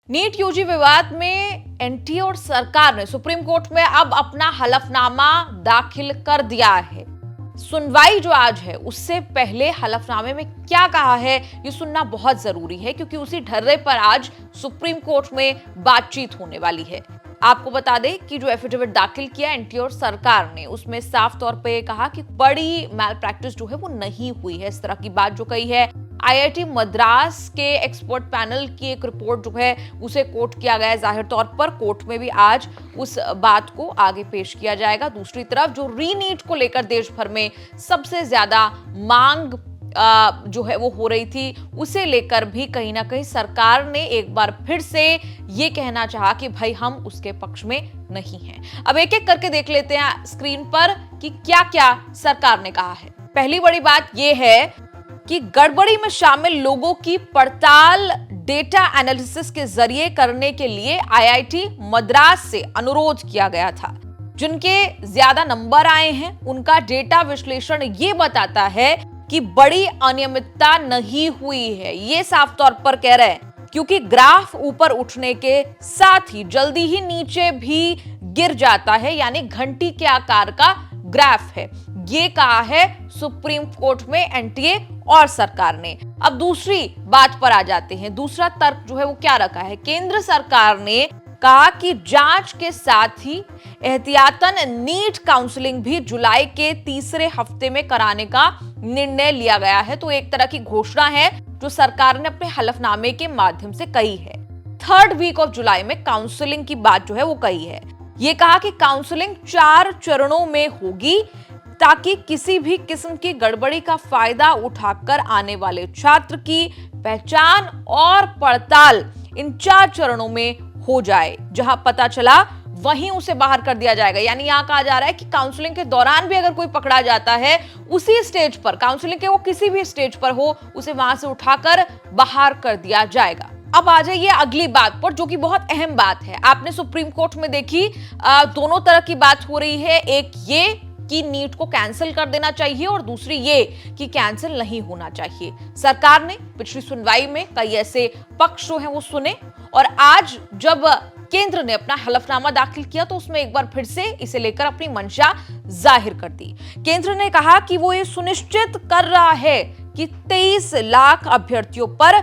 NEET UG विवाद में NTA और सरकार ने सुप्रीम कोर्ट में अब अपना हलफनामा दाखिल कर दिया है। सुनवाई जो आज है उससे पहले हलफनामे में क्या कहा है ये सुनना बहुत जरूरी है, क्योंकि उसी ढर्रे पर आज सुप्रीम कोर्ट में बातचीत होने वाली है। आपको बता दें कि जो एफिडेविट दाखिल किया एनटीए और सरकार ने, उसमें साफ तौर पे कहा कि बड़ी मैल प्रैक्टिस जो है वो नहीं हुई है। इस तरह की बात जो कही है। आईआईटी मद्रास के एक्सपर्ट पैनल की एक रिपोर्ट जो है उसे कोट किया गया है। जाहिर तौर पर कोर्ट में भी आज उस बात को आगे पेश किया जाएगा। दूसरी तरफ जो रीनीट को लेकर देश भर में सबसे ज्यादा मांग जो है वो हो रही थी, उसे लेकर भी कहीं ना कहीं सरकार ने एक बार फिर से ये कहना चाहा कि भाई हम उसके पक्ष में नहीं हैं। अब एक एक करके देख लेते हैं स्क्रीन पर कि क्या क्या सरकार ने कहा है। पहली बड़ी बात यह है कि गड़बड़ी में शामिल लोगों की पड़ताल डेटा एनालिसिस के जरिए करने के लिए आईआईटी मद्रास से अनुरोध किया गया था। जिनके ज्यादा नंबर आए हैं उनका डेटा विश्लेषण ये बताता है कि बड़ी अनियमितता नहीं हुई है। ये साफ तौर पर कह रहे हैं, क्योंकि ग्राफ ऊपर उठने के साथ ही जल्दी ही नीचे भी गिर जाता है, यानी घंटी के आकार का ग्राफ है। ये कहा है सुप्रीम कोर्ट में एनटीए और सरकार ने। अब दूसरी बात पर आ जाते हैं। दूसरा तर्क जो है वो क्या रखा है। केंद्र सरकार ने कहा कि जांच के साथ ही एहतियातन नीट काउंसलिंग भी जुलाई के तीसरे हफ्ते में कराने का निर्णय लिया गया है। तो एक तरह की घोषणा है जो सरकार ने अपने हलफनामे के माध्यम से कही है। 3rd वीक ऑफ जुलाई में काउंसलिंग की बात जो है वो कही है। ये कहा कि काउंसलिंग 4 चरणों में होगी, ताकि किसी भी किस्म की गड़बड़ी का फायदा उठाकर आने वाले छात्र की पहचान और पड़ताल इन 4 चरणों में हो जाए। जहां पता चला वहीं उसे बाहर कर दिया जाएगा। यानी यहां कहा जा रहा है कि काउंसलिंग के दौरान भी अगर कोई पकड़ा जाता है, उसी स्टेज पर, काउंसलिंग के वो किसी भी स्टेज पर हो, उसे वहां से उठाकर बाहर कर दिया जाएगा। अब आ जाइए अगली बात पर, जो कि बहुत अहम बात है। आपने सुप्रीम कोर्ट में देखी, दोनों तरह की बात हो रही है। एक ये कि नीट को कैंसिल कर देना चाहिए और दूसरी ये कि कैंसिल नहीं होना चाहिए। सरकार ने पिछली सुनवाई में कई ऐसे पक्ष जो हैं वो सुने, और आज जब केंद्र ने अपना हलफनामा दाखिल किया तो उसमें एक बार फिर से इसे लेकर अपनी मंशा जाहिर कर दी। केंद्र ने कहा कि वो ये सुनिश्चित कर रहा है कि 23 लाख अभ्यर्थियों पर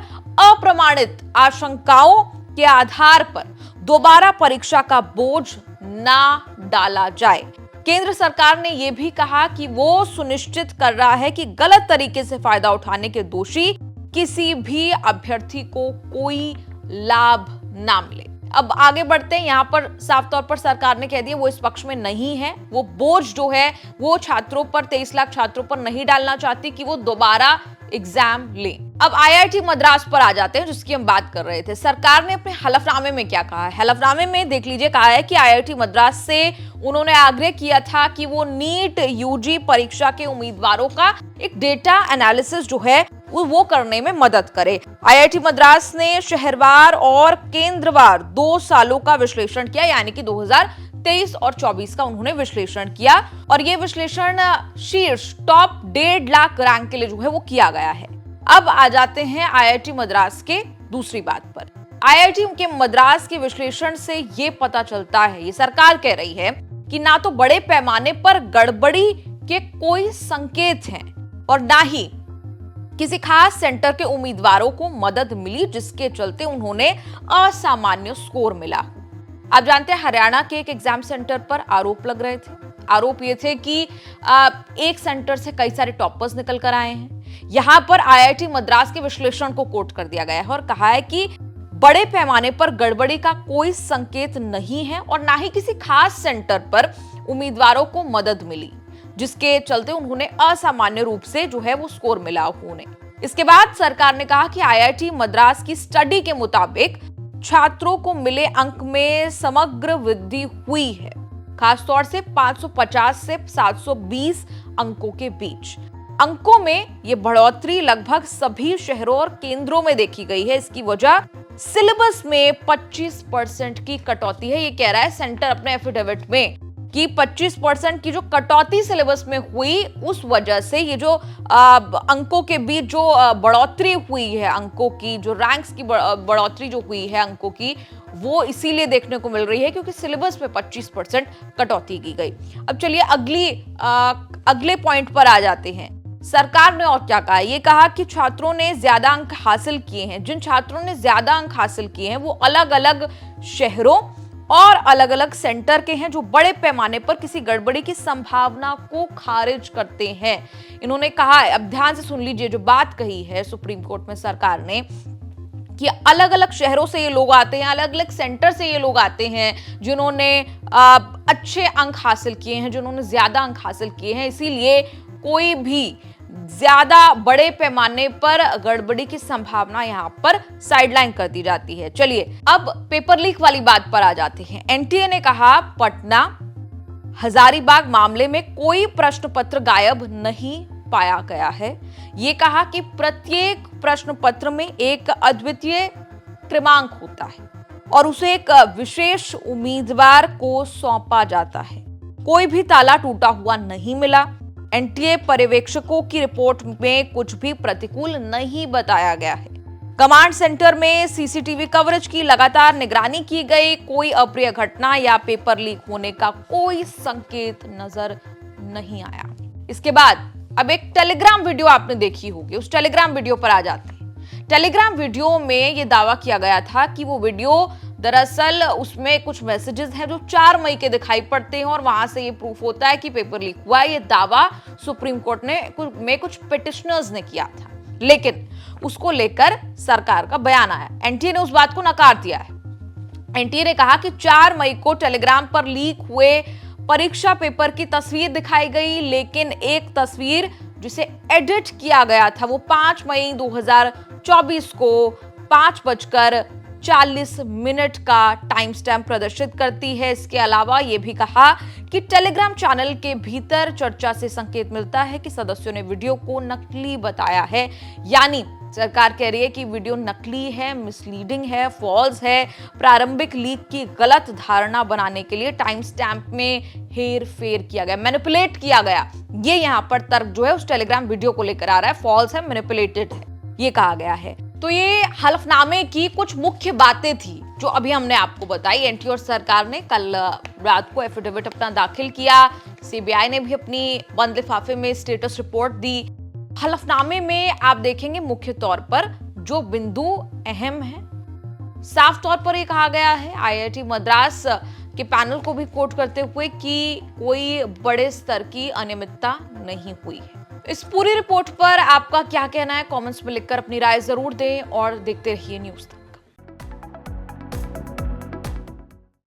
अप्रमाणित आशंकाओं के आधार पर दोबारा परीक्षा का बोझ ना डाला जाए। केंद्र सरकार ने यह भी कहा कि वो सुनिश्चित कर रहा है कि गलत तरीके से फायदा उठाने के दोषी किसी भी अभ्यर्थी को कोई लाभ ना मिले। अब आगे बढ़ते हैं। यहां पर साफ तौर पर सरकार ने कह दिया वो इस पक्ष में नहीं है। वो बोझ जो है वो छात्रों पर, 23 लाख छात्रों पर नहीं डालना चाहती कि वो दोबारा एग्जाम लें। अब आईआईटी मद्रास पर आ जाते हैं, जिसकी हम बात कर रहे थे। सरकार ने अपने हलफनामे में क्या कहा है। हलफनामे में देख लीजिए, कहा है कि आईआईटी मद्रास से उन्होंने आग्रह किया था कि वो नीट यूजी परीक्षा के उम्मीदवारों का एक डेटा एनालिसिस जो है वो करने में मदद करे। आईआईटी मद्रास ने शहरवार और केंद्रवार 2 सालों का विश्लेषण किया, यानी कि 2023 और 24 का उन्होंने विश्लेषण किया, और ये विश्लेषण शीर्ष टॉप 1.5 लाख रैंक के लिए जो है वो किया गया है। अब आ जाते हैं आईआईटी मद्रास के दूसरी बात पर। आईआईटी के मद्रास के विश्लेषण से ये पता चलता है, ये सरकार कह रही है कि ना तो बड़े पैमाने पर गड़बड़ी के कोई संकेत हैं और ना ही किसी खास सेंटर के उम्मीदवारों को मदद मिली, जिसके चलते उन्होंने असामान्य स्कोर मिला। आप जानते हैं हरियाणा के एक एग्जाम सेंटर पर आरोप लग रहे थे। आरोप ये थे कि एक सेंटर से कई सारे टॉपर्स निकल कर आए हैं। यहां पर आईआईटी मद्रास के विश्लेषण को कोट कर दिया गया है और कहा है कि बड़े पैमाने पर गड़बड़ी का कोई संकेत नहीं है और ना ही किसी खास सेंटर पर उम्मीदवारों को मदद मिली, जिसके चलते उन्होंने असामान्य रूप से जो है वो स्कोर मिला उन्हें। इसके बाद सरकार ने कहा कि आईआईटी मद्रास की स्टडी के मुताबिक छात्रों को मिले अंक में समग्र वृद्धि हुई है, खासतौर से 550 से 720 अंकों के बीच। अंकों में ये बढ़ोतरी लगभग सभी शहरों और केंद्रों में देखी गई है। इसकी वजह सिलेबस में 25% की कटौती है, ये कह रहा है सेंटर अपने एफिडेविट में। कि 25% की जो कटौती सिलेबस में हुई, उस वजह से ये जो अंकों के बीच जो बढ़ोतरी हुई है, अंकों की जो रैंक्स की बढ़ोतरी जो हुई है अंकों की, वो इसीलिए देखने को मिल रही है क्योंकि सिलेबस में 25% कटौती की गई। अब चलिए अगले पॉइंट पर आ जाते हैं। सरकार ने और क्या कहा, ये कहा कि छात्रों ने ज्यादा अंक हासिल किए हैं। जिन छात्रों ने ज्यादा अंक हासिल किए हैं वो अलग अलग शहरों और अलग अलग सेंटर के हैं, जो बड़े पैमाने पर किसी गड़बड़ी की संभावना को खारिज करते हैं। इन्होंने कहा, अब ध्यान से सुन लीजिए जो बात कही है सुप्रीम कोर्ट में सरकार ने, कि अलग अलग शहरों से ये लोग आते हैं, अलग अलग सेंटर से ये लोग आते हैं जिन्होंने अच्छे अंक हासिल किए हैं, जिन्होंने ज्यादा अंक हासिल किए हैं, इसीलिए कोई भी ज्यादा बड़े पैमाने पर गड़बड़ी की संभावना यहां पर साइडलाइन कर दी जाती है। चलिए अब पेपर लीक वाली बात पर आ जाते हैं। एनटीए ने कहा, पटना हजारीबाग मामले में कोई प्रश्न पत्र गायब नहीं पाया गया है। यह कहा कि प्रत्येक प्रश्न पत्र में एक अद्वितीय क्रमांक होता है और उसे एक विशेष उम्मीदवार को सौंपा जाता है। कोई भी ताला टूटा हुआ नहीं मिला। एनटीए पर्यवेक्षकों की रिपोर्ट में कुछ भी प्रतिकूल नहीं बताया गया है। कमांड सेंटर में सीसीटीवी कवरेज की लगातार निगरानी की गई। कोई अप्रिय घटना या पेपर लीक होने का कोई संकेत नजर नहीं आया। इसके बाद अब एक टेलीग्राम वीडियो आपने देखी होगी, उस टेलीग्राम वीडियो पर आ जाते हैं। टेलीग्राम वीडियो में यह दावा किया गया था कि वो वीडियो दरअसल उसमें कुछ मैसेजेस हैं जो 4 मई के दिखाई पड़ते हैं और वहां से ये प्रूफ होता है कि पेपर लीक हुआ है। ये दावा सुप्रीम कोर्ट में कुछ पिटिशनर्स ने किया था, लेकिन उसको लेकर सरकार का बयान आया। एनटीए ने उस बात को नकार दिया है। एनटीए ने कहा कि 4 मई को टेलीग्राम पर लीक हुए परीक्षा पेपर की तस्वीर दिखाई गई, लेकिन एक तस्वीर जिसे एडिट किया गया था वो 5 मई 2024 को 5:40 का टाइम स्टैम्प प्रदर्शित करती है। इसके अलावा यह भी कहा कि टेलीग्राम चैनल के भीतर चर्चा से संकेत मिलता है कि सदस्यों ने वीडियो को नकली बताया है। यानी सरकार कह रही है कि वीडियो नकली है, मिसलीडिंग है, फॉल्स है। प्रारंभिक लीक की गलत धारणा बनाने के लिए टाइम स्टैम्प में हेर फेर किया गया, मैनिपुलेट किया गया। ये यहाँ पर तर्क जो है उस टेलीग्राम वीडियो को लेकर आ रहा है, फॉल्स है, मैनिपुलेटेड है, ये कहा गया है। तो ये हलफनामे की कुछ मुख्य बातें थी जो अभी हमने आपको बताई। एनटीए और सरकार ने कल रात को एफिडेविट अपना दाखिल किया। सीबीआई ने भी अपनी बंद लिफाफे में स्टेटस रिपोर्ट दी। हलफनामे में आप देखेंगे मुख्य तौर पर जो बिंदु अहम है, साफ तौर पर यह कहा गया है आईआईटी मद्रास के पैनल को भी कोट करते हुए कि कोई बड़े स्तर की अनियमितता नहीं हुई है। इस पूरी रिपोर्ट पर आपका क्या कहना है, कमेंट्स में लिखकर अपनी राय जरूर दें और देखते रहिए न्यूज़ तक।